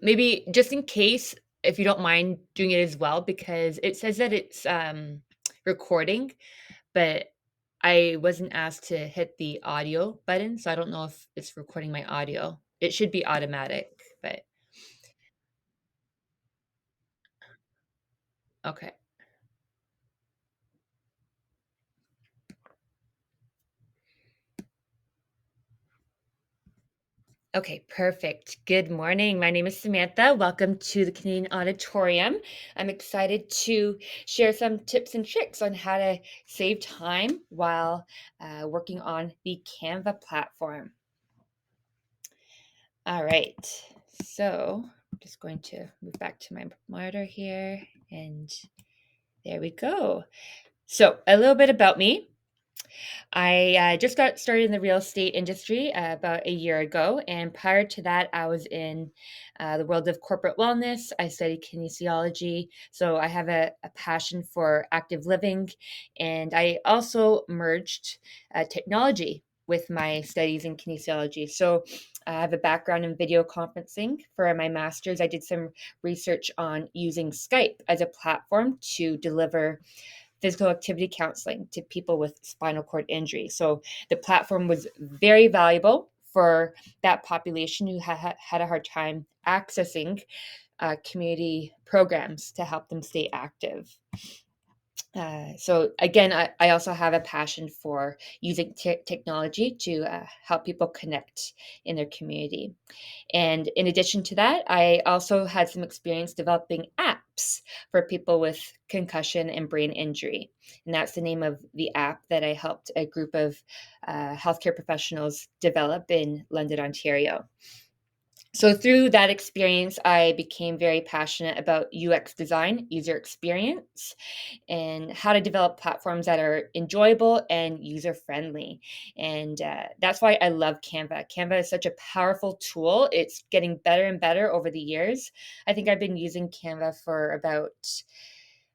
Maybe just in case, if you don't mind doing it as well, because it says that it's recording, but I wasn't asked to hit the audio button, so I don't know if it's recording my audio. It should be automatic, but okay. Okay, perfect. Good morning. My name is Samantha. Welcome to the Canadian Auditorium. I'm excited to share some tips and tricks on how to save time while working on the Canva platform. All right. So I'm just going to move back to my monitor here, and there we go. So a little bit about me. I just got started in the real estate industry about a year ago. And prior to that, I was in the world of corporate wellness. I studied kinesiology. So I have a passion for active living. And I also merged technology with my studies in kinesiology. So I have a background in video conferencing. For my master's, I did some research on using Skype as a platform to deliver physical activity counseling to people with spinal cord injury. So the platform was very valuable for that population who had a hard time accessing community programs to help them stay active. So again, I also have a passion for using technology to help people connect in their community. And in addition to that, I also had some experience developing apps for people with concussion and brain injury. And that's the name of the app that I helped a group of healthcare professionals develop in London, Ontario. So through that experience, I became very passionate about UX design, user experience, and how to develop platforms that are enjoyable and user friendly. And that's why I love Canva. Canva is such a powerful tool. It's getting better and better over the years. I think I've been using Canva for about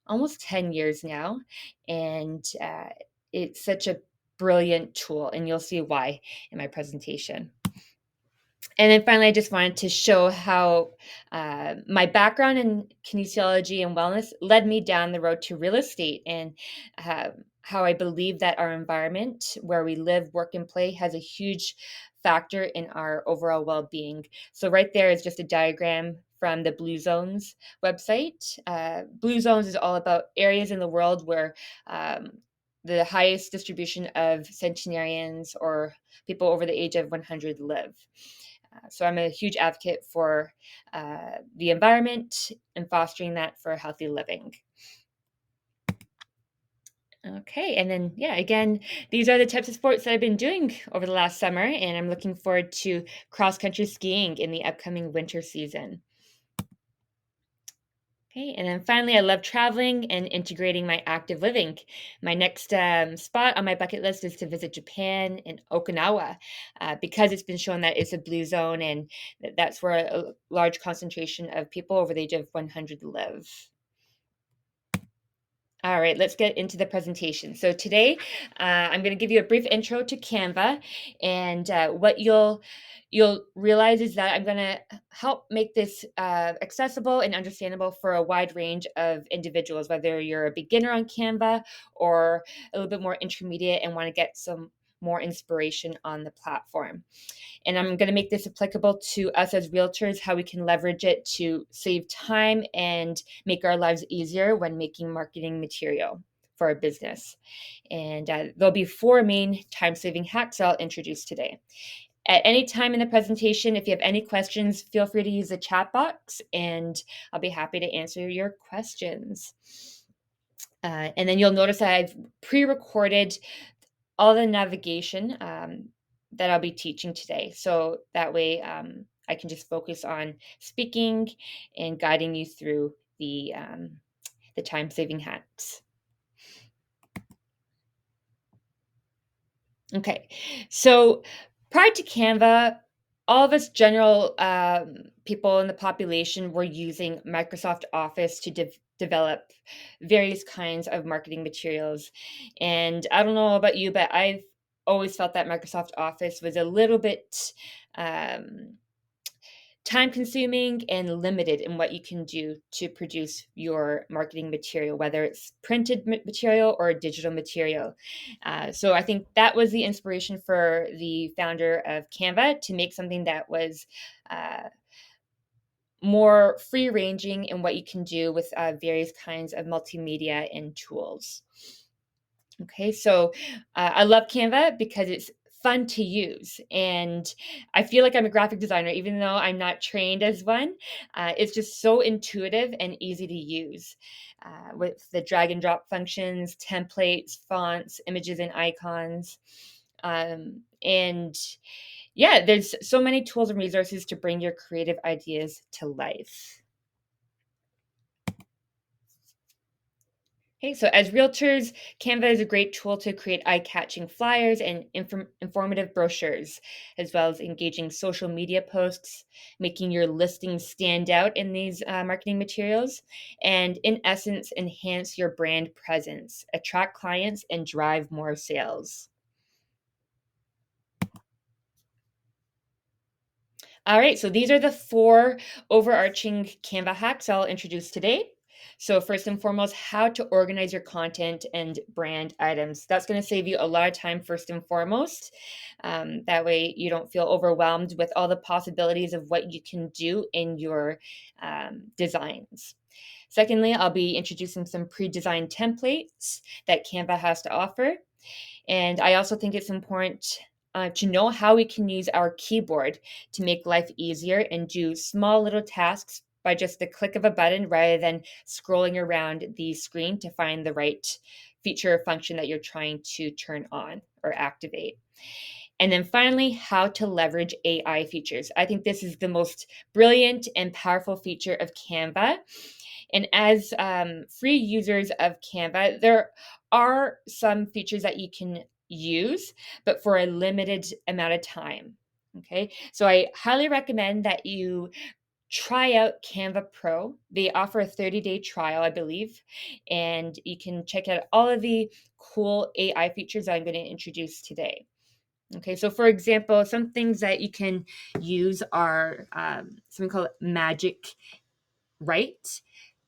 almost 10 years now. And it's such a brilliant tool. And you'll see why in my presentation. And then finally, I just wanted to show how my background in kinesiology and wellness led me down the road to real estate, and how I believe that our environment where we live, work, and play has a huge factor in our overall well being. So, right there is just a diagram from the Blue Zones website. Blue Zones is all about areas in the world where the highest distribution of centenarians or people over the age of 100 live. So I'm a huge advocate for the environment and fostering that for healthy living. Okay, and then yeah, again, these are the types of sports that I've been doing over the last summer, and I'm looking forward to cross country skiing in the upcoming winter season. Okay, and then finally, I love traveling and integrating my active living. My next spot on my bucket list is to visit Japan and Okinawa because it's been shown that it's a blue zone, and that's where a large concentration of people over the age of 100 live. All right, let's get into the presentation. So today, I'm going to give you a brief intro to Canva, and what you'll realize is that I'm going to help make this accessible and understandable for a wide range of individuals, whether you're a beginner on Canva or a little bit more intermediate and want to get some more inspiration on the platform. And I'm going to make this applicable to us as realtors, how we can leverage it to save time and make our lives easier when making marketing material for our business. And there'll be 4 main time-saving hacks I'll introduce today. At any time in the presentation, if you have any questions, feel free to use the chat box and I'll be happy to answer your questions. And then you'll notice that I've pre-recorded all the navigation that I'll be teaching today. So that way I can just focus on speaking and guiding you through the time-saving hacks. Okay, so prior to Canva, all of us general people in the population were using Microsoft Office to develop various kinds of marketing materials. And I don't know about you, but I've always felt that Microsoft Office was a little bit um, time consuming and limited in what you can do to produce your marketing material, whether it's printed material or digital material. So I think that was the inspiration for the founder of Canva to make something that was more free ranging in what you can do with various kinds of multimedia and tools. Okay, so I love Canva because it's fun to use. And I feel like I'm a graphic designer, even though I'm not trained as one. It's just so intuitive and easy to use with the drag and drop functions, templates, fonts, images, and icons. And yeah, there's so many tools and resources to bring your creative ideas to life. Okay, so as realtors, Canva is a great tool to create eye-catching flyers and informative brochures, as well as engaging social media posts, making your listings stand out in these marketing materials, and in essence, enhance your brand presence, attract clients, and drive more sales. All right, so these are the 4 overarching Canva hacks I'll introduce today. So first and foremost, how to organize your content and brand items. That's going to save you a lot of time first and foremost. That way you don't feel overwhelmed with all the possibilities of what you can do in your designs. Secondly, I'll be introducing some pre-designed templates that Canva has to offer. And I also think it's important to know how we can use our keyboard to make life easier and do small little tasks by just the click of a button rather than scrolling around the screen to find the right feature or function that you're trying to turn on or activate. And then finally, how to leverage AI features. I think this is the most brilliant and powerful feature of Canva. And as free users of Canva, there are some features that you can use, but for a limited amount of time. Okay, so I highly recommend that you try out Canva Pro. They offer a 30-day trial, I believe, and you can check out all of the cool AI features that I'm going to introduce today. Okay, so for example, some things that you can use are something called Magic Write.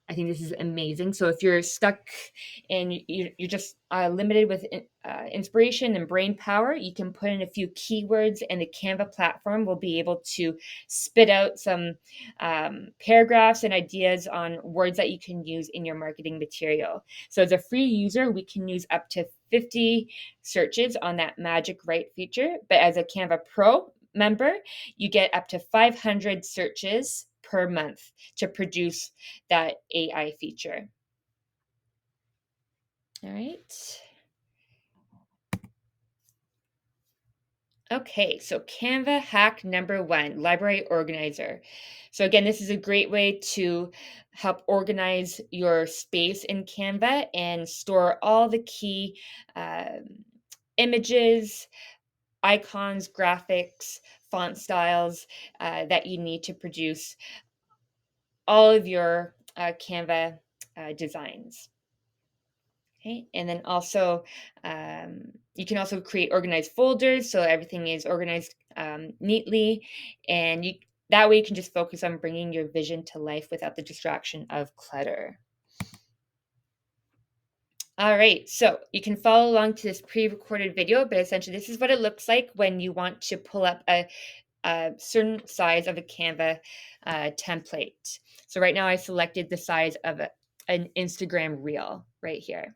I think this is amazing. So if you're stuck and you're just limited with inspiration and brain power, you can put in a few keywords, and the Canva platform will be able to spit out some paragraphs and ideas on words that you can use in your marketing material. So as a free user, we can use up to 50 searches on that Magic Write feature. But as a Canva Pro member, you get up to 500 searches per month to produce that AI feature. All right. Okay, so Canva hack number 1, library organizer. So again, this is a great way to help organize your space in Canva and store all the key images, icons, graphics, font styles that you need to produce all of your Canva designs. Okay, and then also you can also create organized folders so everything is organized neatly, and that way you can just focus on bringing your vision to life without the distraction of clutter. All right, so you can follow along to this pre-recorded video, but essentially this is what it looks like when you want to pull up a certain size of a Canva template. So right now I selected the size of an Instagram reel right here.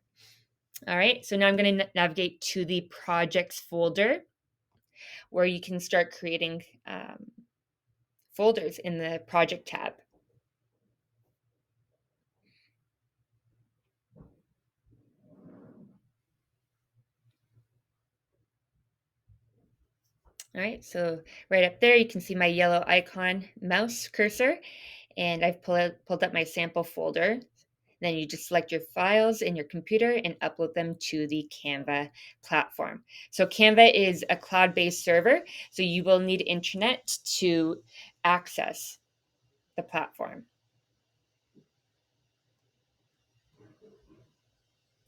All right, so now I'm going to navigate to the projects folder where you can start creating folders in the project tab. All right, so right up there, you can see my yellow icon mouse cursor, and I've pulled up my sample folder. Then you just select your files in your computer and upload them to the Canva platform. So Canva is a cloud-based server, so you will need internet to access the platform.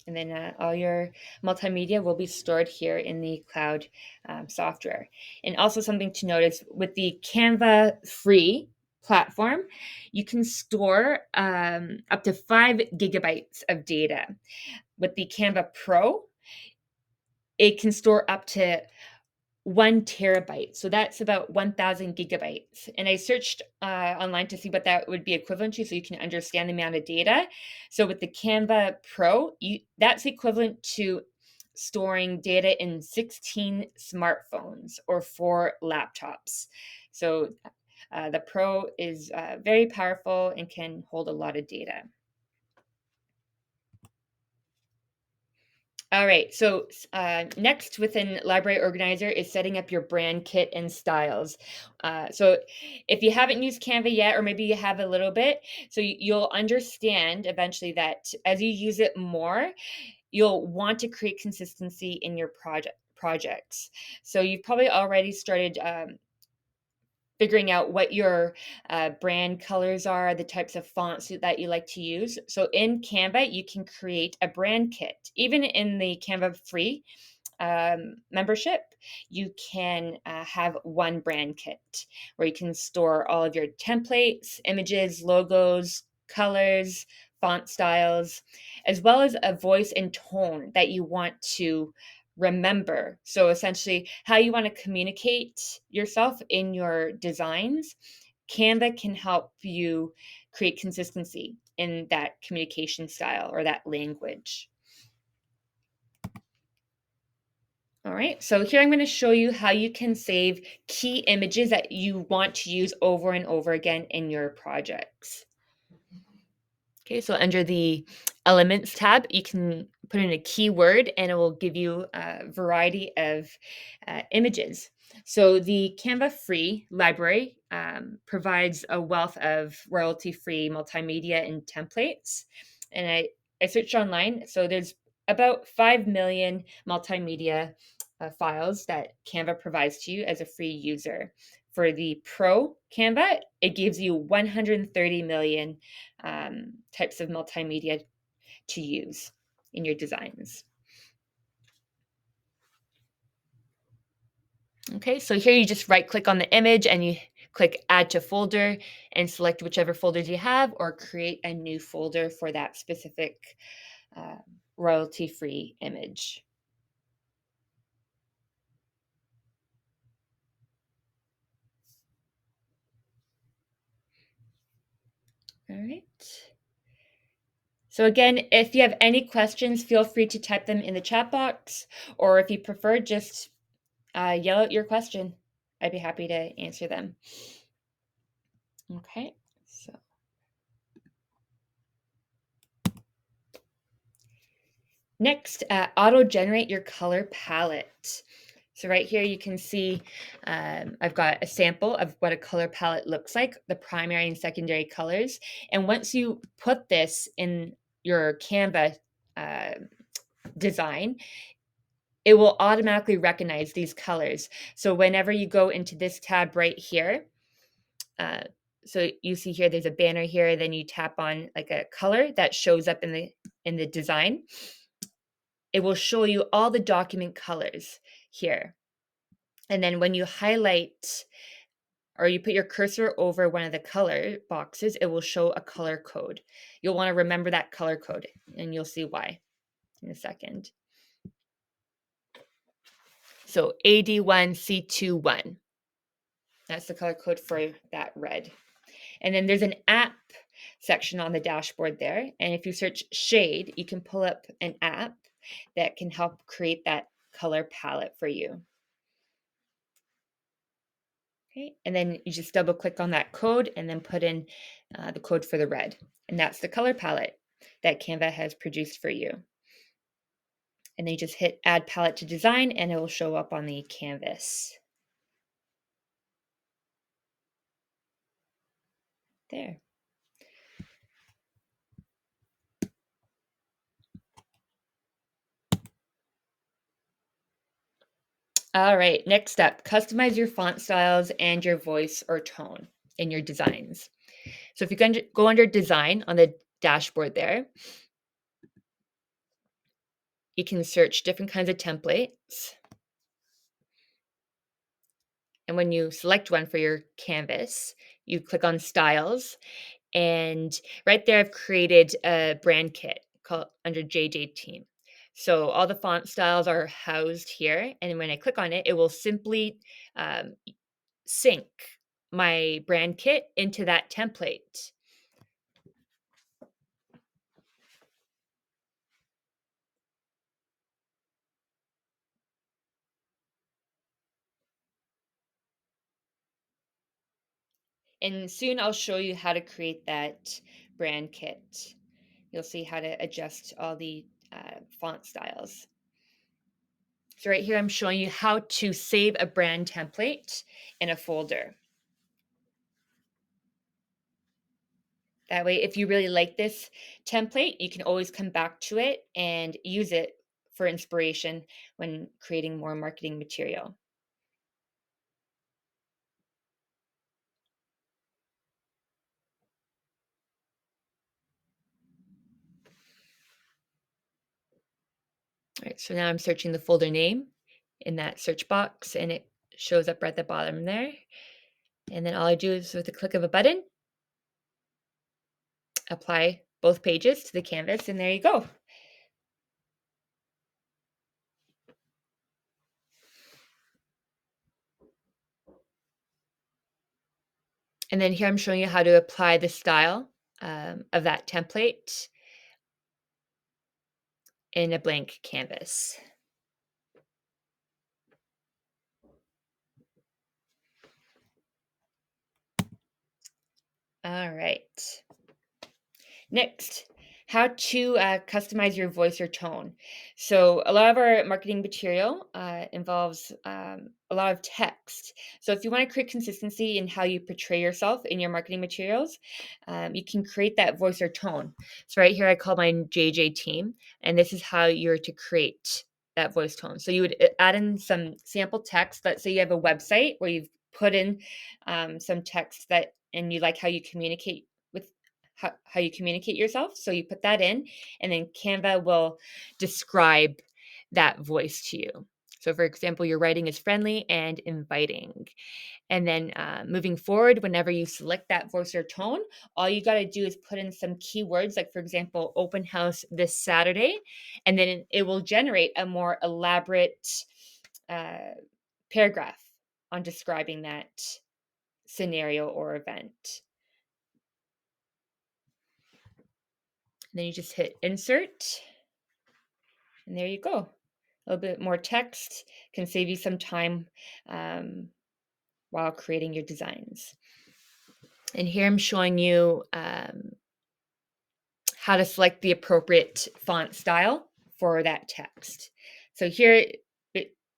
And then all your multimedia will be stored here in the cloud software. And also something to notice with the Canva free platform, you can store up to 5 GB of data. With the Canva Pro, it can store up to 1 TB. So that's about 1,000 GB. And I searched online to see what that would be equivalent to so you can understand the amount of data. So with the Canva Pro, that's equivalent to storing data in 16 smartphones or 4 laptops. So the Pro is very powerful and can hold a lot of data. All right. So next within Library Organizer is setting up your brand kit and styles. So if you haven't used Canva yet, or maybe you have a little bit, so you'll understand eventually that as you use it more, you'll want to create consistency in your projects. So you've probably already started figuring out what your brand colors are, the types of fonts that you like to use. So in Canva, you can create a brand kit. Even in the Canva free membership, you can have one brand kit where you can store all of your templates, images, logos, colors, font styles, as well as a voice and tone that you want to remember. So essentially, how you want to communicate yourself in your designs. Canva can help you create consistency in that communication style or that language. All right, so here I'm going to show you how you can save key images that you want to use over and over again in your projects. Okay, so under the Elements tab, you can put in a keyword and it will give you a variety of images. So the Canva free library provides a wealth of royalty-free multimedia and templates. And I searched online, so there's about 5 million multimedia files that Canva provides to you as a free user. For the Pro Canva, it gives you 130 million types of multimedia to use in your designs. Okay, so here you just right click on the image and you click add to folder and select whichever folders you have or create a new folder for that specific uh, royalty-free image. All right. So again, if you have any questions, feel free to type them in the chat box, or if you prefer, just yell out your question. I'd be happy to answer them. Okay, so next, auto-generate your color palette. So right here you can see I've got a sample of what a color palette looks like, the primary and secondary colors. And once you put this in your Canva uh, design, it will automatically recognize these colors. So whenever you go into this tab right here, so you see here, there's a banner here, then you tap on like a color that shows up in the design. It will show you all the document colors here. And then when you highlight or you put your cursor over one of the color boxes, it will show a color code. You'll want to remember that color code, and you'll see why in a second. So AD1C21. That's the color code for that red. And then there's an app section on the dashboard there. And if you search shade, you can pull up an app that can help create that color palette for you. Okay, and then you just double click on that code and then put in the code for the red. And that's the color palette that Canva has produced for you. And then you just hit add palette to design and it will show up on the canvas. There. All right, next up, customize your font styles and your voice or tone in your designs. So if you can go under design on the dashboard there, you can search different kinds of templates. And when you select one for your canvas, you click on styles, and right there I've created a brand kit called under JJ team. So all the font styles are housed here, and when I click on it, it will simply um, sync my brand kit into that template. And soon I'll show you how to create that brand kit. You'll see how to adjust all the font styles. So right here, I'm showing you how to save a brand template in a folder. That way, if you really like this template, you can always come back to it and use it for inspiration when creating more marketing material. All right, so now I'm searching the folder name in that search box, and it shows up right at the bottom there. And then all I do is with a click of a button, apply both pages to the canvas, and there you go. And then here I'm showing you how to apply the style of that template in a blank canvas. All right. Next, how to customize your voice or tone. So, a lot of our marketing material involves a lot of text. So, if you want to create consistency in how you portray yourself in your marketing materials, you can create that voice or tone. So, right here, I call mine JJ team, and this is how you're to create that voice tone. So, you would add in some sample text. Let's say you have a website where you've put in some text that, and you like how you communicate with how you communicate yourself. So you put that in, and then Canva will describe that voice to you. So, for example, your writing is friendly and inviting. And then moving forward, whenever you select that voice or tone, all you got to do is put in some keywords, like, for example, open house this Saturday, and then it will generate a more elaborate uh, paragraph on describing that scenario or event. And then you just hit insert, and there you go. A little bit more text can save you some time um, while creating your designs. And here I'm showing you how to select the appropriate font style for that text. So here,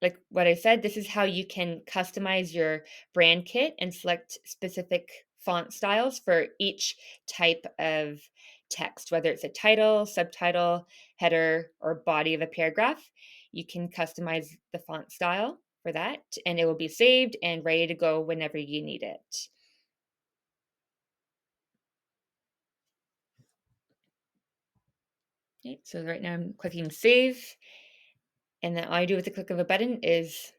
like what I said, this is how you can customize your brand kit and select specific font styles for each type of text, whether it's a title, subtitle, header, or body of a paragraph. You can customize the font style for that, and it will be saved and ready to go whenever you need it. Okay, so right now I'm clicking save. And then all you do with the click of a button is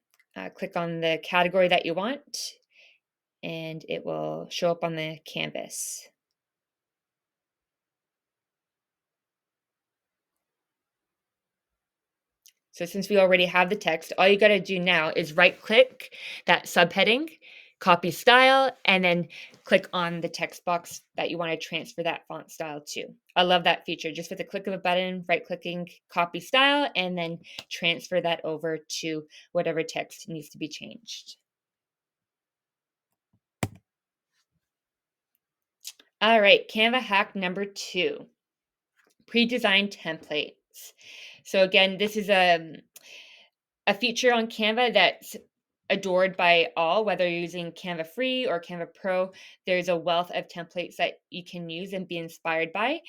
click on the category that you want, and it will show up on the canvas. So since we already have the text, all you got to do now is right click that subheading, copy style, and then click on the text box that you want to transfer that font style to. I love that feature. Just with a click of a button, right clicking, copy style, and then transfer that over to whatever text needs to be changed. All right, Canva hack number 2. Pre-designed templates. So again, this is a feature on Canva that's adored by all, whether you're using Canva Free or Canva Pro. There's a wealth of templates that you can use and be inspired by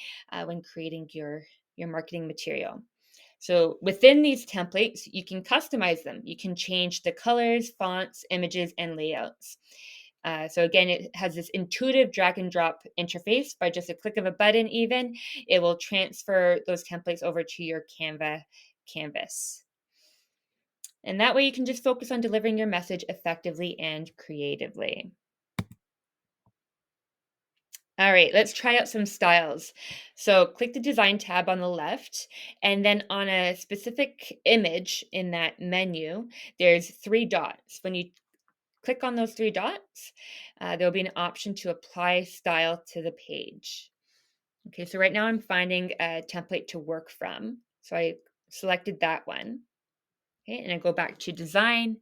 when creating your marketing material. So within these templates, you can customize them. You can change the colors, fonts, images, and layouts. So again, it has this intuitive drag and drop interface. By just a click of a button even, it will transfer those templates over to your Canva canvas. And that way you can just focus on delivering your message effectively and creatively. All right, let's try out some styles. So click the design tab on the left, and then on a specific image in that menu, there's three dots. When you click on those three dots, there'll be an option to apply style to the page. Okay, so right now I'm finding a template to work from. So I selected that one. Okay, and I go back to design,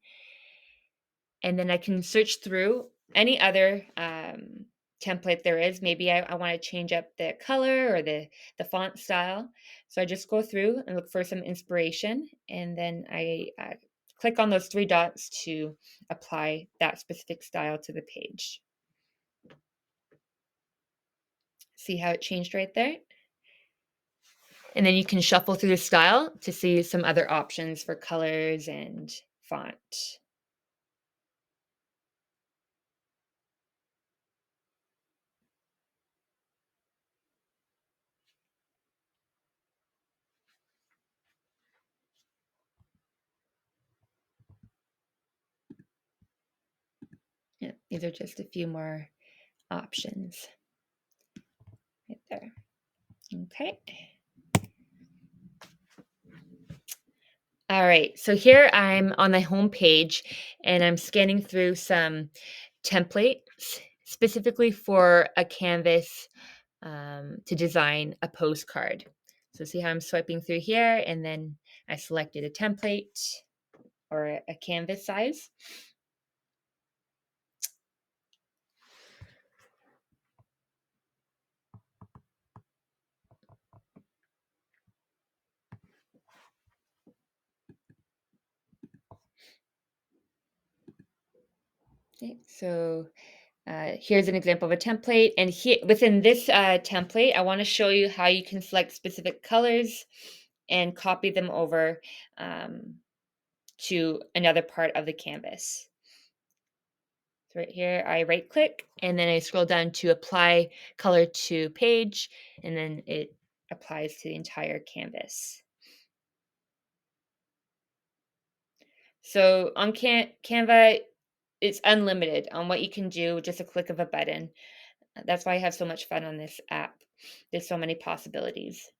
and then I can search through any other template there is. Maybe I want to change up the color or the font style. So I just go through and look for some inspiration, and then I click on those three dots to apply that specific style to the page. See how it changed right there? And then you can shuffle through the style to see some other options for colors and font. Yeah, these are just a few more options right there. Okay. All right. So here I'm on the home page and I'm scanning through some templates specifically for a canvas to design a postcard. So see how I'm swiping through here, and then I selected a template or a canvas size. Okay, so here's an example of a template. And here within this template, I want to show you how you can select specific colors and copy them over to another part of the canvas. So right here, I right click and then I scroll down to apply color to page, and then it applies to the entire canvas. So on Canva, it's unlimited on what you can do with just a click of a button. That's why I have so much fun on this app. There's so many possibilities.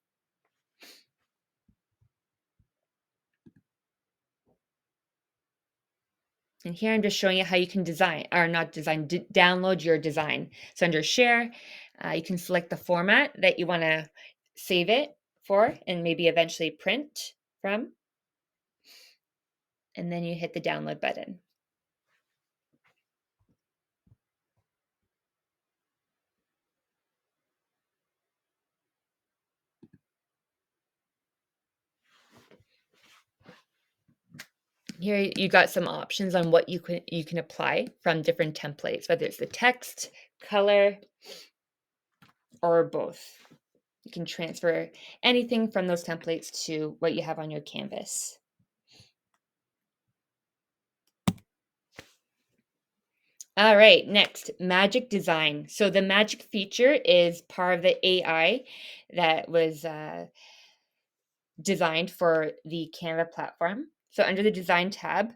And here I'm just showing you how you can design, or not design, download your design. So under share, you can select the format that you want to save it for and maybe eventually print from. And then you hit the download button. Here you got some options on what you can apply from different templates, whether it's the text, color, or both. You can transfer anything from those templates to what you have on your canvas. All right, next, magic design. So the magic feature is part of the AI that was designed for the Canva platform. So under the design tab,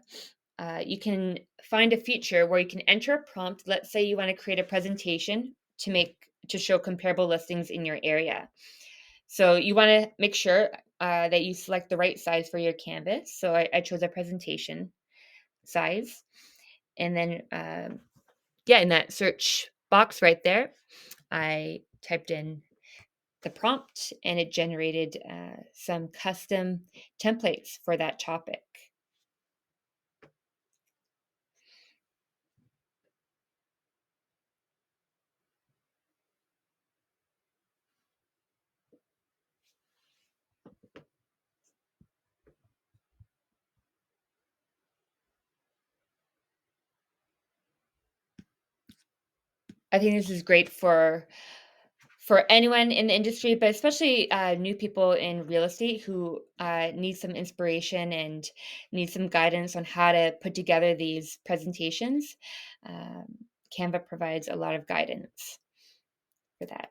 you can find a feature where you can enter a prompt. Let's say you want to create a presentation to show comparable listings in your area. So you want to make sure that you select the right size for your canvas. So I chose a presentation size, and then yeah, in that search box right there, I typed in the prompt and it generated some custom templates for that topic. I think this is great for anyone in the industry, but especially new people in real estate who need some inspiration and need some guidance on how to put together these presentations. Um, Canva provides a lot of guidance for that.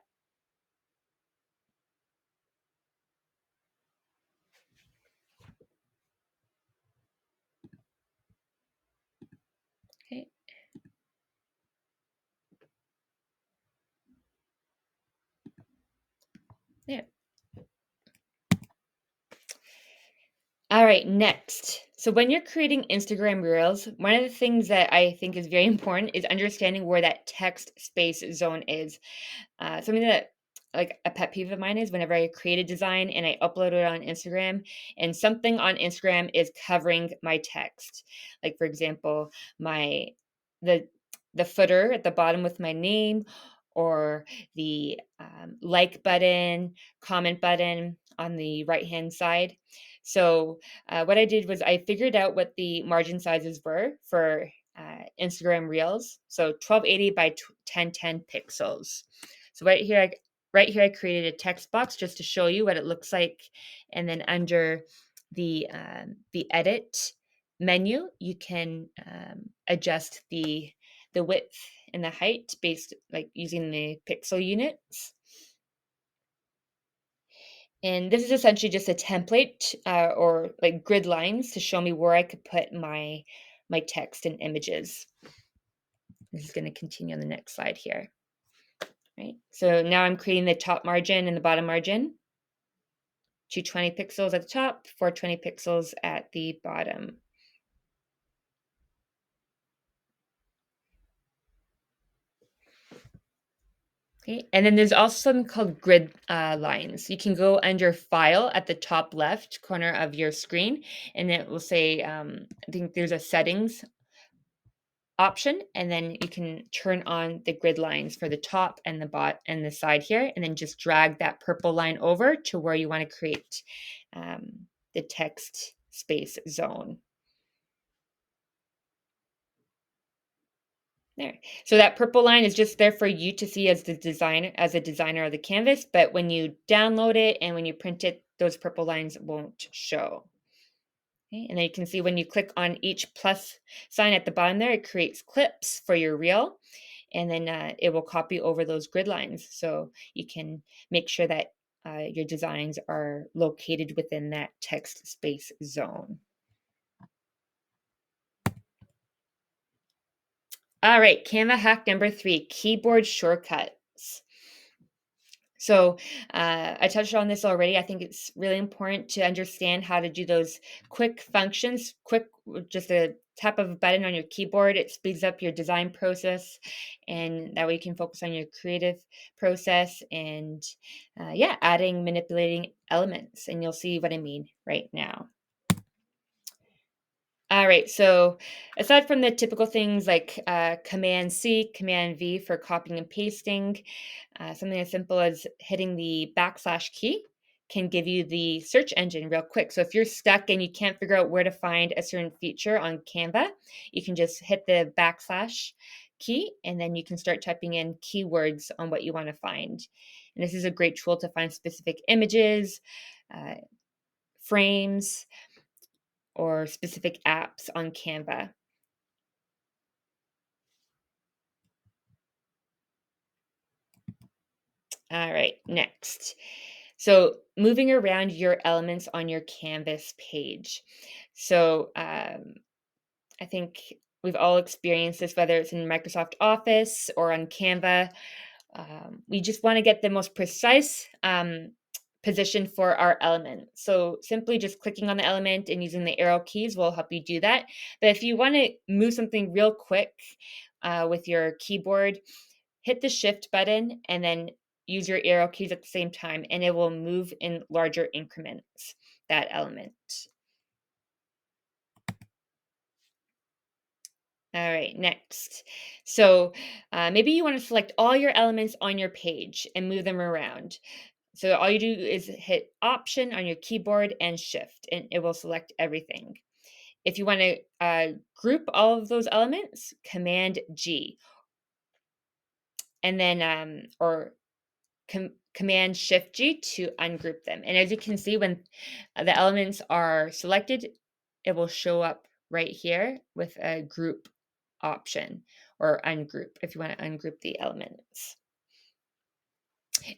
All right, next. So when you're creating Instagram Reels, one of the things that I think is very important is understanding where that text space zone is. Something that like a pet peeve of mine is whenever I create a design and I upload it on Instagram and something on Instagram is covering my text. Like for example, my the the footer at the bottom with my name or the like button, comment button on the right hand side. So what I did was I figured out what the margin sizes were for Instagram Reels. So 1280 by 1010 pixels. So right here, I created a text box just to show you what it looks like, and then under the edit menu, you can adjust the width and the height based like using the pixel units. And this is essentially just a template or like grid lines to show me where I could put my text and images. This is going to continue on the next slide here. Right. So now I'm creating the top margin and the bottom margin. 220 pixels at the top, 420 pixels at the bottom. Okay, and then there's also something called grid lines. You can go under File at the top left corner of your screen, and it will say, I think there's a Settings option, and then you can turn on the grid lines for the top and the bot and the side here, and then just drag that purple line over to where you want to create the text space zone. There. So that purple line is just there for you to see as a designer of the canvas, but when you download it and when you print it, those purple lines won't show. Okay? And then you can see when you click on each plus sign at the bottom there, it creates clips for your reel, and then it will copy over those grid lines. So you can make sure that your designs are located within that text space zone. All right, Canva hack number 3, keyboard shortcuts. So I touched on this already. I think it's really important to understand how to do those quick functions, quick, with just a tap of a button on your keyboard. It speeds up your design process, and that way you can focus on your creative process and, yeah, adding, manipulating elements. And you'll see what I mean right now. All right, so aside from the typical things like Command C, Command V for copying and pasting, something as simple as hitting the backslash key can give you the search engine real quick. So if you're stuck and you can't figure out where to find a certain feature on Canva, you can just hit the backslash key and then you can start typing in keywords on what you want to find. And this is a great tool to find specific images, uh, frames, or specific apps on Canva. All right, next. So moving around your elements on your Canvas page. So I think we've all experienced this, whether it's in Microsoft Office or on Canva. We just want to get the most precise position for our element. So simply just clicking on the element and using the arrow keys will help you do that. But if you want to move something real quick with your keyboard, hit the shift button and then use your arrow keys at the same time, and it will move in larger increments, that element. All right, next. So maybe you want to select all your elements on your page and move them around. So all you do is hit Option on your keyboard and Shift, and it will select everything. If you want to group all of those elements, Command G, and then or Command Shift G to ungroup them. And as you can see, when the elements are selected, it will show up right here with a group option or ungroup if you want to ungroup the elements.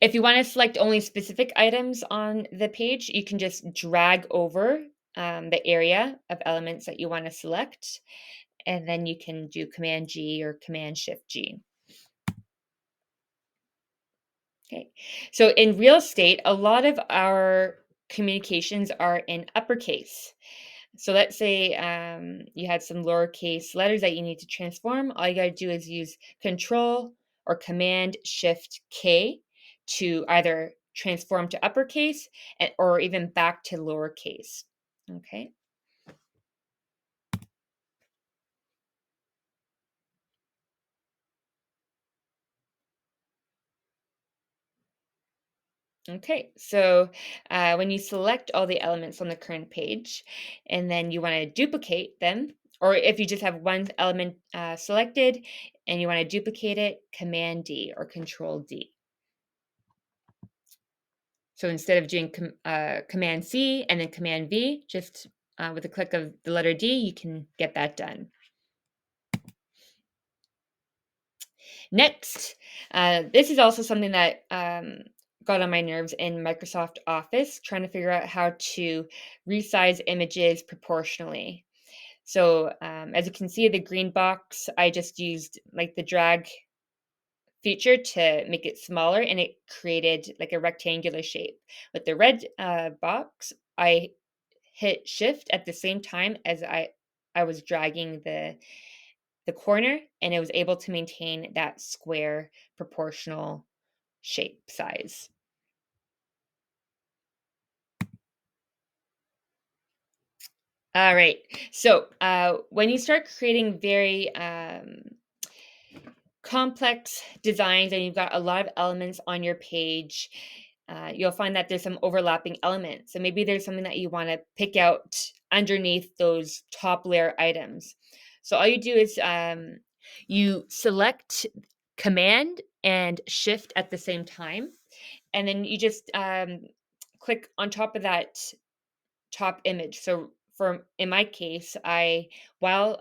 If you want to select only specific items on the page, you can just drag over the area of elements that you want to select, and then you can do Command G or Command Shift G. Okay, so in real estate, a lot of our communications are in uppercase. So let's say you had some lowercase letters that you need to transform. All you got to do is use Control or Command Shift K to either transform to uppercase or even back to lowercase. Okay. Okay, so when you select all the elements on the current page and then you want to duplicate them, or if you just have one element selected and you want to duplicate it, Command D or Control D. So instead of doing Command C and then Command V, just with a click of the letter D, you can get that done. Next, this is also something that got on my nerves in Microsoft Office, trying to figure out how to resize images proportionally. So as you can see, the green box, I just used like the drag feature to make it smaller and it created like a rectangular shape. With the red box, I hit shift at the same time as I was dragging the corner and it was able to maintain that square proportional shape size. All right. So when you start creating very complex designs and you've got a lot of elements on your page, you'll find that there's some overlapping elements. So maybe there's something that you want to pick out underneath those top layer items. So all you do is you select Command and Shift at the same time, and then you just click on top of that top image. So for in my case, I while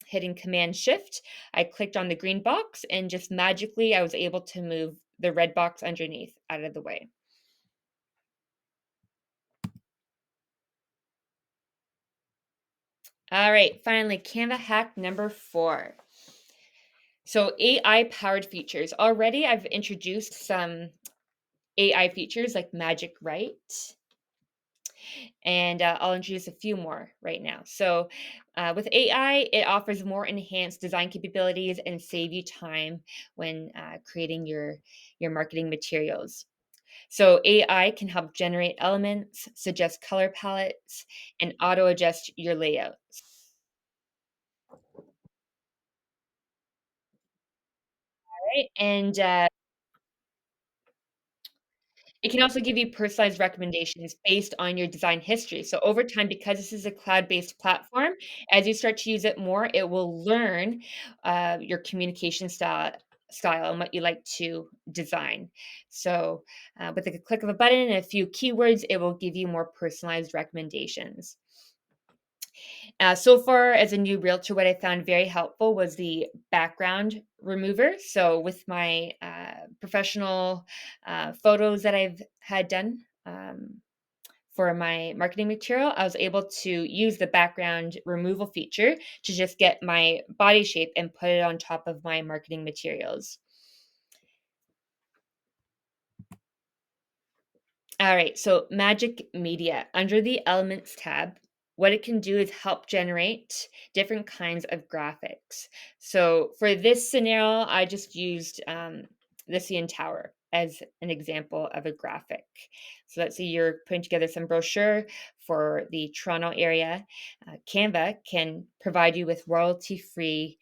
hitting Command Shift, I clicked on the green box and just magically I was able to move the red box underneath out of the way. All right, finally, Canva hack number 4. So AI powered features. Already I've introduced some AI features like Magic Write, and I'll introduce a few more right now. So, with AI, it offers more enhanced design capabilities and save you time when creating your marketing materials. So, AI can help generate elements, suggest color palettes, and auto adjust your layouts. Right? And it can also give you personalized recommendations based on your design history. So over time, because this is a cloud-based platform, as you start to use it more, it will learn your communication style and what you like to design. So with a click of a button and a few keywords, it will give you more personalized recommendations. So far, as a new realtor, what I found very helpful was the background remover. So, with my professional photos that I've had done for my marketing material, I was able to use the background removal feature to just get my body shape and put it on top of my marketing materials. All right, so Magic Media under the Elements tab, what it can do is help generate different kinds of graphics. So for this scenario, I just used the CN Tower as an example of a graphic. So let's say you're putting together some brochure for the Toronto area. Canva can provide you with royalty-free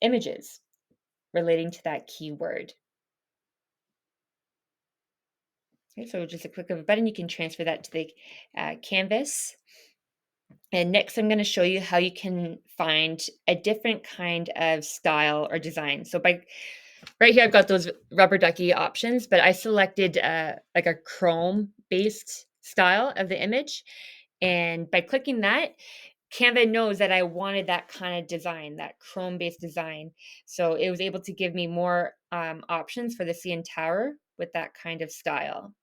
images relating to that keyword. Okay, so just a click of a button, you can transfer that to the canvas. And next, I'm going to show you how you can find a different kind of style or design. So by right here, I've got those rubber ducky options, but I selected like a chrome based style of the image. And by clicking that, Canva knows that I wanted that kind of design, that chrome based design. So it was able to give me more options for the CN Tower with that kind of style.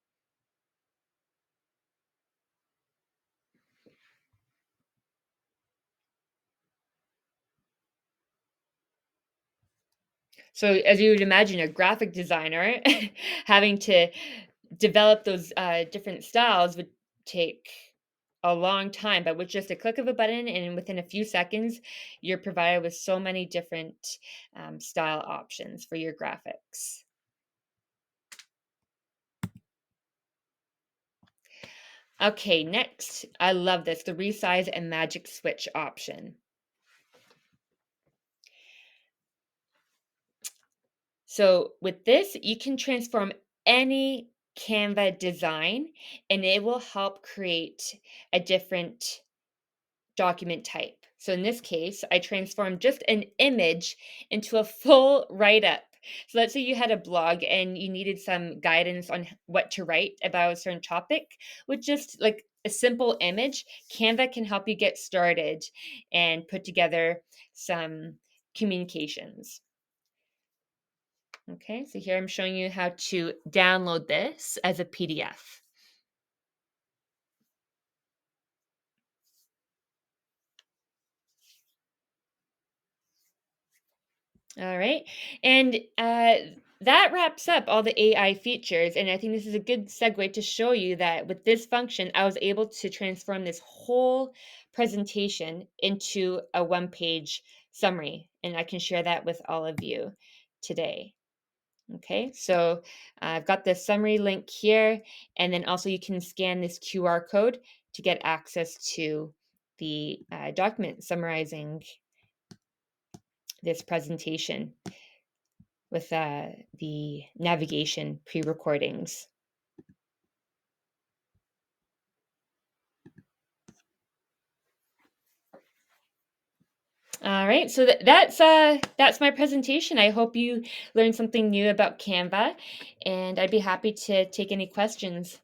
So as you would imagine, a graphic designer having to develop those different styles would take a long time, but with just a click of a button and within a few seconds, you're provided with so many different style options for your graphics. Okay, next, I love this, the resize and magic switch option. So with this, you can transform any Canva design and it will help create a different document type. So in this case, I transformed just an image into a full write up. So let's say you had a blog and you needed some guidance on what to write about a certain topic with just like a simple image, Canva can help you get started and put together some communications. Okay, so here I'm showing you how to download this as a PDF. All right. And that wraps up all the AI features. And I think this is a good segue to show you that with this function, I was able to transform this whole presentation into a one-page summary. And I can share that with all of you today. Okay, so I've got the summary link here. And then also you can scan this QR code to get access to the document summarizing this presentation with the navigation pre-recordings. All right, so that's my presentation. I hope you learned something new about Canva, and I'd be happy to take any questions.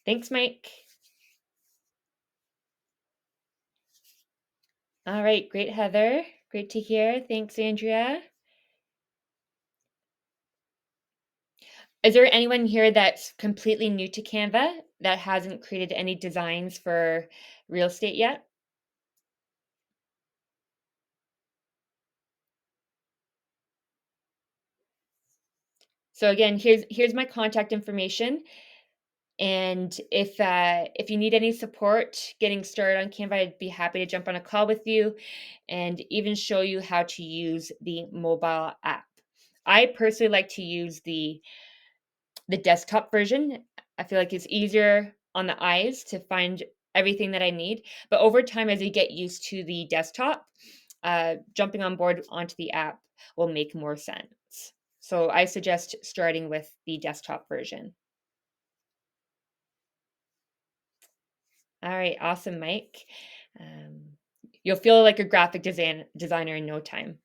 Thanks, Mike. All right, great, Heather. Great to hear. Thanks, Andrea. Is there anyone here that's completely new to Canva that hasn't created any designs for real estate yet? So again, here's my contact information. And if you need any support getting started on Canva, I'd be happy to jump on a call with you and even show you how to use the mobile app. I personally like to use the desktop version. I feel like it's easier on the eyes to find everything that I need. But over time, as you get used to the desktop, jumping on board onto the app will make more sense. So I suggest starting with the desktop version. All right, awesome, Mike. Um, you'll feel like a graphic designer in no time.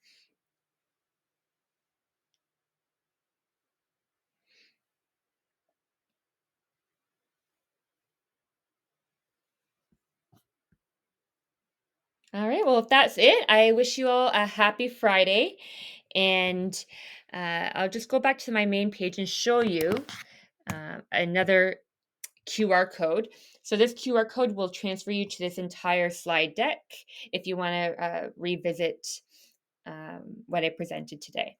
All right, well, if that's it, I wish you all a happy Friday. And I'll just go back to my main page and show you another QR code. So this QR code will transfer you to this entire slide deck if you want to revisit what I presented today.